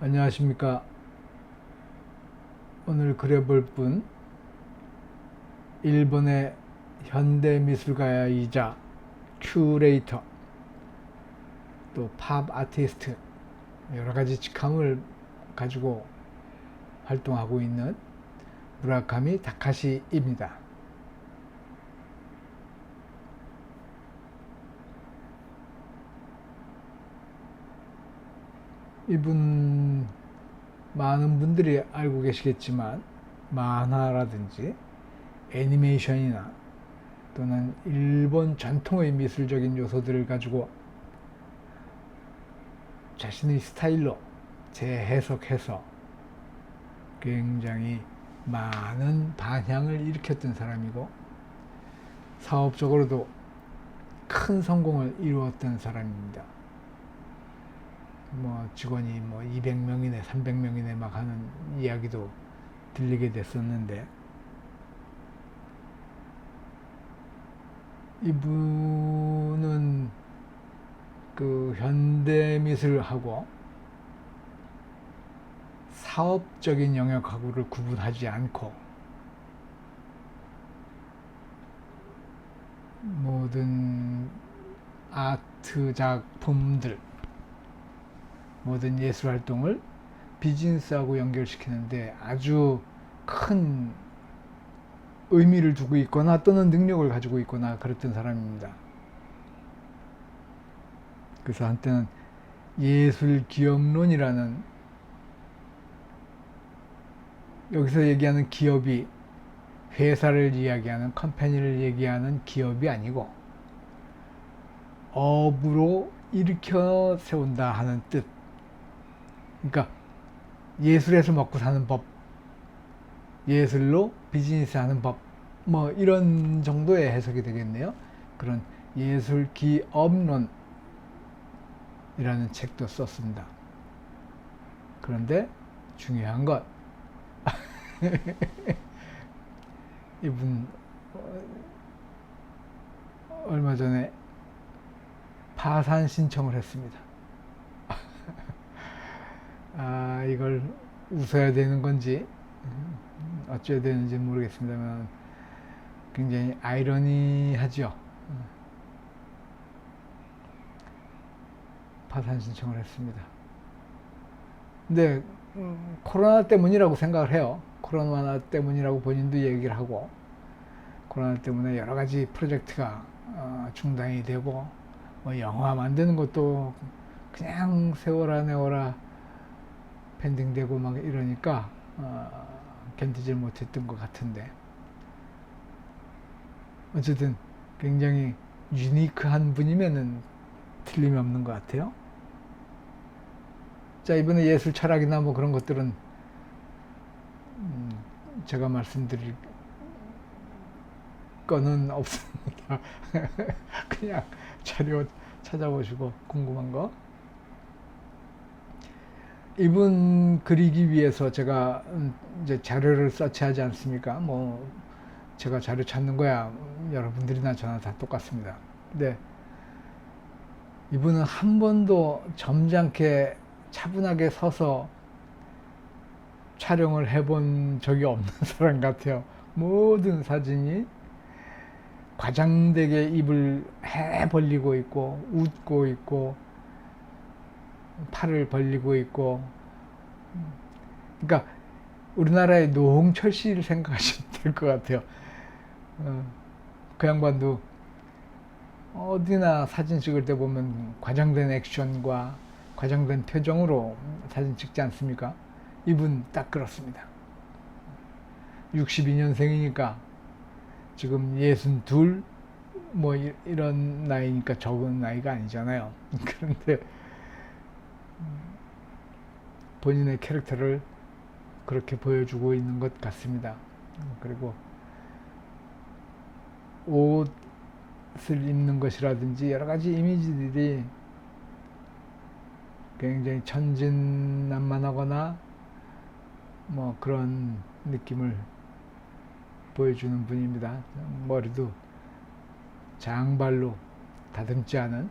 안녕하십니까. 오늘 그려볼 분, 일본의 현대미술가이자 큐레이터, 또 팝 아티스트, 여러가지 직함을 가지고 활동하고 있는 무라카미 타카시입니다. 이분 많은 분들이 알고 계시겠지만 만화라든지 애니메이션이나 또는 일본 전통의 미술적인 요소들을 가지고 자신의 스타일로 재해석해서 굉장히 많은 반향을 일으켰던 사람이고, 사업적으로도 큰 성공을 이루었던 사람입니다. 직원이 200명이네 300명이네 막 하는 이야기도 들리게 됐었는데, 이분은 그 현대미술하고 사업적인 영역하고를 구분하지 않고 모든 아트 작품들, 모든 예술 활동을 비즈니스하고 연결시키는데 아주 큰 의미를 두고 있거나 또는 능력을 가지고 있거나 그랬던 사람입니다. 그래서 한때는 예술 기업론이라는, 여기서 얘기하는 기업이 회사를 이야기하는, 컴퍼니를 얘기하는 기업이 아니고 업으로 일으켜 세운다 하는 뜻. 그러니까 예술에서 먹고 사는 법, 예술로 비즈니스 하는 법, 이런 정도의 해석이 되겠네요. 그런 예술 기업론이라는 책도 썼습니다. 그런데 중요한 것, 이분 얼마 전에 파산 신청을 했습니다. 이걸 웃어야 되는 건지 어쩌야 되는지 모르겠습니다만 굉장히 아이러니하죠. 파산 신청을 했습니다. 근데 코로나 때문이라고 생각을 해요. 코로나 때문이라고 본인도 얘기를 하고, 코로나 때문에 여러 가지 프로젝트가 중단이 되고, 영화 만드는 것도 그냥 세워라 내워라 펜딩되고 막 이러니까 견디질 못했던 것 같은데, 어쨌든 굉장히 유니크한 분이면은 틀림이 없는 것 같아요. 자, 이번에 예술 철학이나 그런 것들은 제가 말씀드릴 거는 없습니다. 그냥 자료 찾아보시고 궁금한 거. 이분 그리기 위해서 제가 이제 자료를 서치하지 않습니까? 제가 자료 찾는 거야 여러분들이나 저나 다 똑같습니다. 근데 이분은 한 번도 점잖게 차분하게 서서 촬영을 해본 적이 없는 사람 같아요. 모든 사진이 과장되게 입을 해 벌리고 있고 웃고 있고 팔을 벌리고 있고, 그러니까 우리나라의 노홍철 씨를 생각하시면 될 것 같아요. 그 양반도 어디나 사진 찍을 때 보면 과장된 액션과 과장된 표정으로 사진 찍지 않습니까? 이분 딱 그렇습니다. 62년생이니까 지금 62, 이런 나이니까 적은 나이가 아니잖아요. 그런데 본인의 캐릭터를 그렇게 보여주고 있는 것 같습니다. 그리고 옷을 입는 것이라든지 여러 가지 이미지들이 굉장히 천진난만하거나 그런 느낌을 보여주는 분입니다. 머리도 장발로 다듬지 않은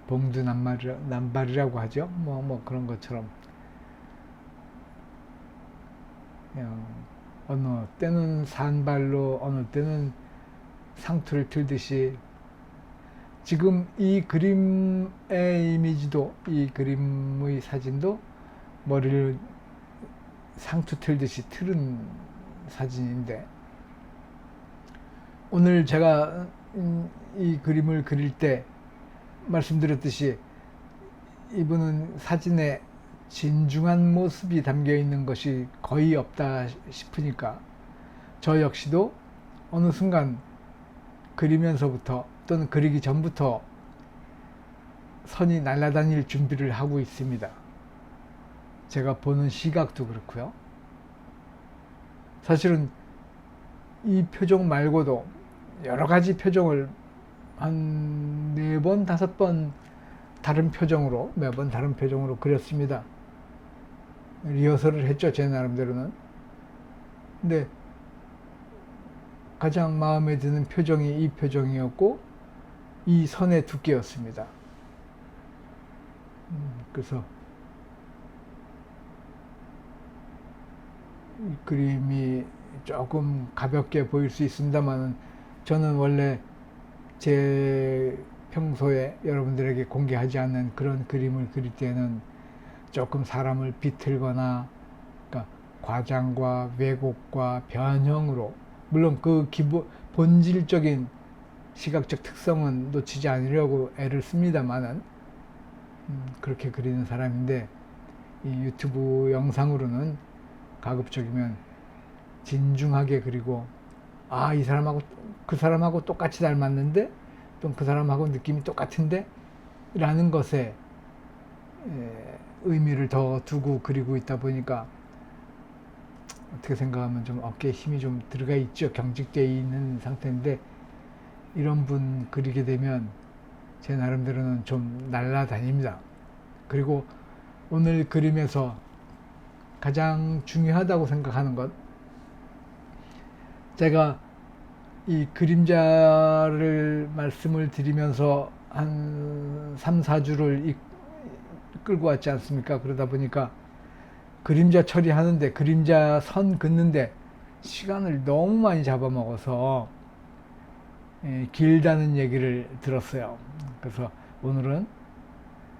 봉두난발이라고 하죠. 그런 것처럼 어느 때는 산발로 어느 때는 상투를 틀듯이 지금 이 그림의 이미지도 이 그림의 사진도 머리를 상투 틀듯이 틀은 사진인데 오늘 제가 이 그림을 그릴 때 말씀드렸듯이 이분은 사진에 진중한 모습이 담겨 있는 것이 거의 없다 싶으니까 저 역시도 어느 순간 그리면서부터 또는 그리기 전부터 선이 날아다닐 준비를 하고 있습니다. 제가 보는 시각도 그렇고요. 사실은 이 표정 말고도 여러 가지 표정을 한 4번, 5번 다른 표정으로 매번 다른 표정으로 그렸습니다. 리허설을 했죠, 제 나름대로는. 근데 가장 마음에 드는 표정이 이 표정이었고 이 선의 두께였습니다. 그래서 이 그림이 조금 가볍게 보일 수 있습니다만 저는 원래 제 평소에 여러분들에게 공개하지 않는 그런 그림을 그릴 때는 조금 사람을 비틀거나 그러니까 과장과 왜곡과 변형으로 물론 그 기본 본질적인 시각적 특성은 놓치지 않으려고 애를 씁니다만은 그렇게 그리는 사람인데 이 유튜브 영상으로는 가급적이면 진중하게 그리고 아, 이 사람하고 그 사람하고 똑같이 닮았는데 또 그 사람하고 느낌이 똑같은데 라는 것에 의미를 더 두고 그리고 있다 보니까 어떻게 생각하면 좀 어깨에 힘이 좀 들어가 있죠. 경직되어 있는 상태인데 이런 분 그리게 되면 제 나름대로는 좀 날아다닙니다. 그리고 오늘 그림에서 가장 중요하다고 생각하는 것 제가 이 그림자를 말씀을 드리면서 한 3, 4주를 끌고 왔지 않습니까? 그러다 보니까 그림자 처리하는데 그림자 선 긋는데 시간을 너무 많이 잡아먹어서 길다는 얘기를 들었어요. 그래서 오늘은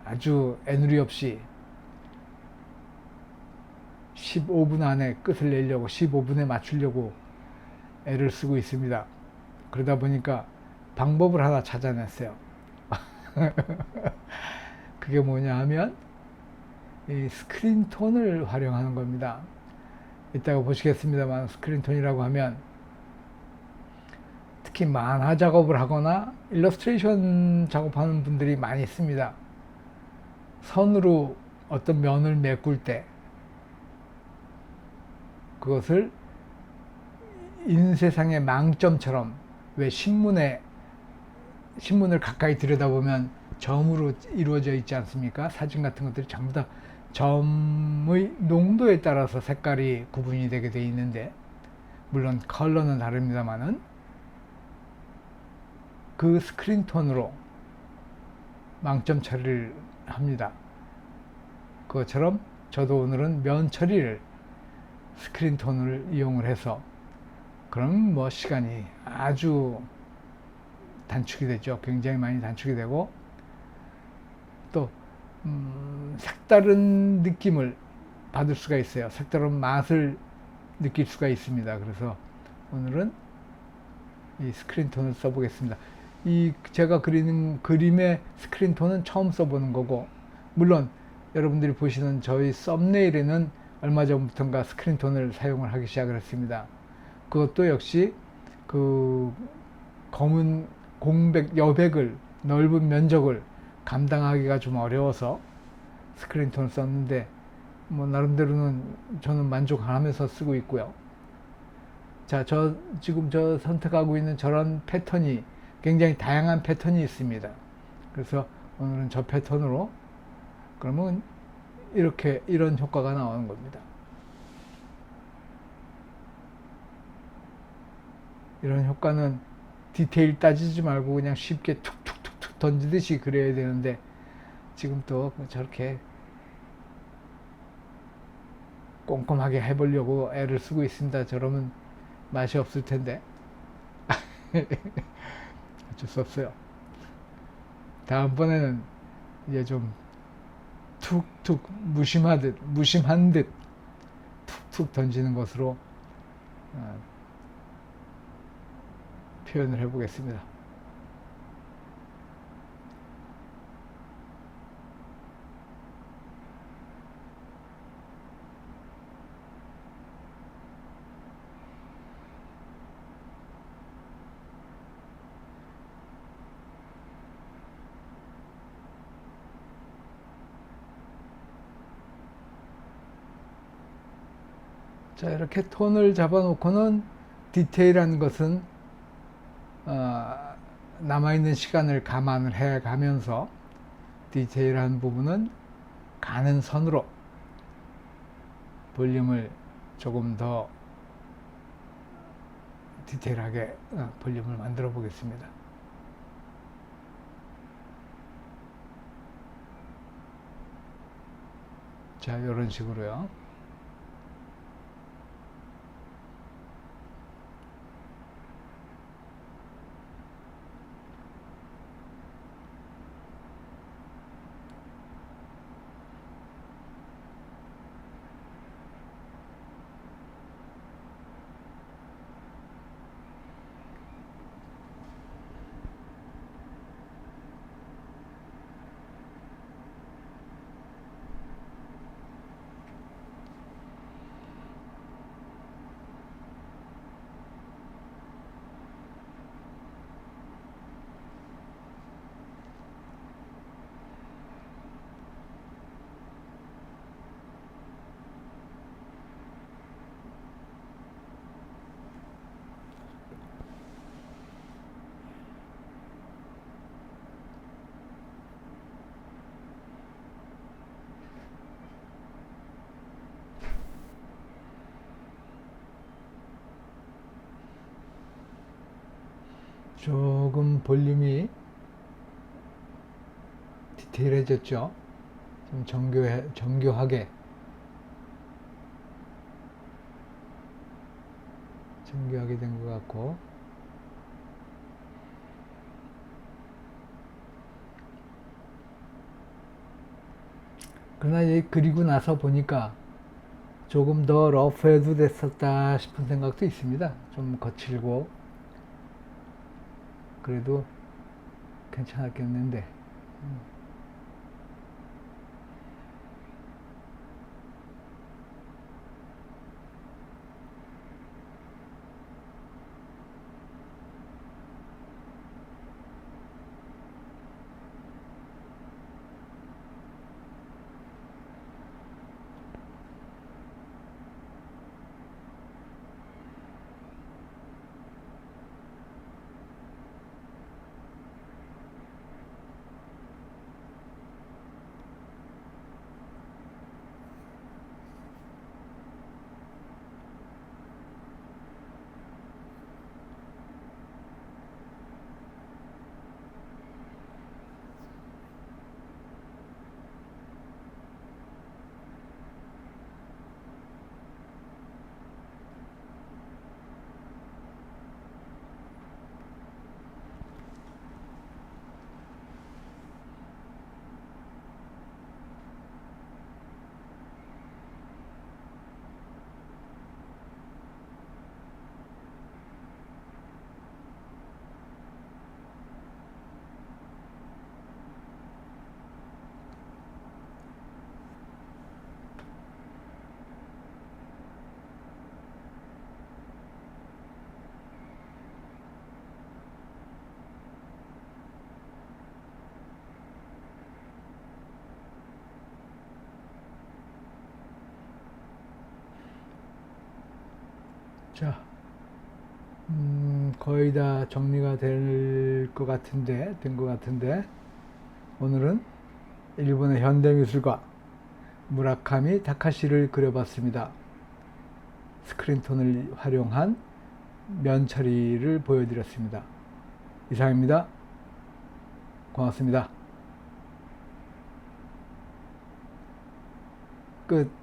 아주 애누리 없이 15분 안에 끝을 내려고 15분에 맞추려고 애를 쓰고 있습니다. 그러다 보니까 방법을 하나 찾아냈어요. 그게 뭐냐 하면 이 스크린 톤을 활용하는 겁니다. 이따가 보시겠습니다만 스크린 톤이라고 하면 특히 만화 작업을 하거나 일러스트레이션 작업하는 분들이 많이 있습니다. 선으로 어떤 면을 메꿀 때 그것을 인세상의 망점처럼 왜 신문을 가까이 들여다보면 점으로 이루어져 있지 않습니까? 사진 같은 것들이 전부 다 점의 농도에 따라서 색깔이 구분이 되게 돼 있는데 물론 컬러는 다릅니다만은 그 스크린 톤으로 망점 처리를 합니다. 그것처럼 저도 오늘은 면 처리를 스크린 톤을 이용을 해서 그럼 뭐 시간이 아주 단축이 되죠. 굉장히 많이 단축이 되고 또 색다른 느낌을 받을 수가 있어요. 색다른 맛을 느낄 수가 있습니다. 그래서 오늘은 이 스크린 톤을 써보겠습니다. 이 제가 그리는 그림의 스크린 톤은 처음 써보는 거고 물론 여러분들이 보시는 저희 썸네일에는 얼마 전부터인가 스크린 톤을 사용을 하기 시작을 했습니다. 그것도 역시 그 검은 공백, 여백을 넓은 면적을 감당하기가 좀 어려워서 스크린 톤을 썼는데 뭐 나름대로는 저는 만족하면서 쓰고 있고요. 자, 지금 선택하고 있는 저런 패턴이 굉장히 다양한 패턴이 있습니다. 그래서 오늘은 저 패턴으로 그러면 이런 효과가 나오는 겁니다. 이런 효과는 디테일 따지지 말고 그냥 쉽게 툭툭툭툭 던지듯이 그려야 되는데 지금 또 저렇게 꼼꼼하게 해보려고 애를 쓰고 있습니다. 저러면 맛이 없을 텐데. 어쩔 수 없어요. 다음번에는 이제 좀 툭툭 무심한 듯 툭툭 던지는 것으로 표현을 해보겠습니다. 자, 이렇게 톤을 잡아놓고는 디테일한 것은 남아있는 시간을 감안을 해가면서 디테일한 부분은 가는 선으로 볼륨을 조금 더 디테일하게 볼륨을 만들어 보겠습니다. 자, 이런 식으로요. 조금 볼륨이 디테일해졌죠. 좀 정교하게 된 것 같고, 그러나 이제 그리고 나서 보니까 조금 더 러프해도 됐었다 싶은 생각도 있습니다. 좀 거칠고 그래도 괜찮았겠는데. 자, 거의 다 정리가 된 것 같은데, 오늘은 일본의 현대미술가 무라카미 타카시를 그려봤습니다. 스크린톤을 활용한 면 처리를 보여드렸습니다. 이상입니다. 고맙습니다. 끝.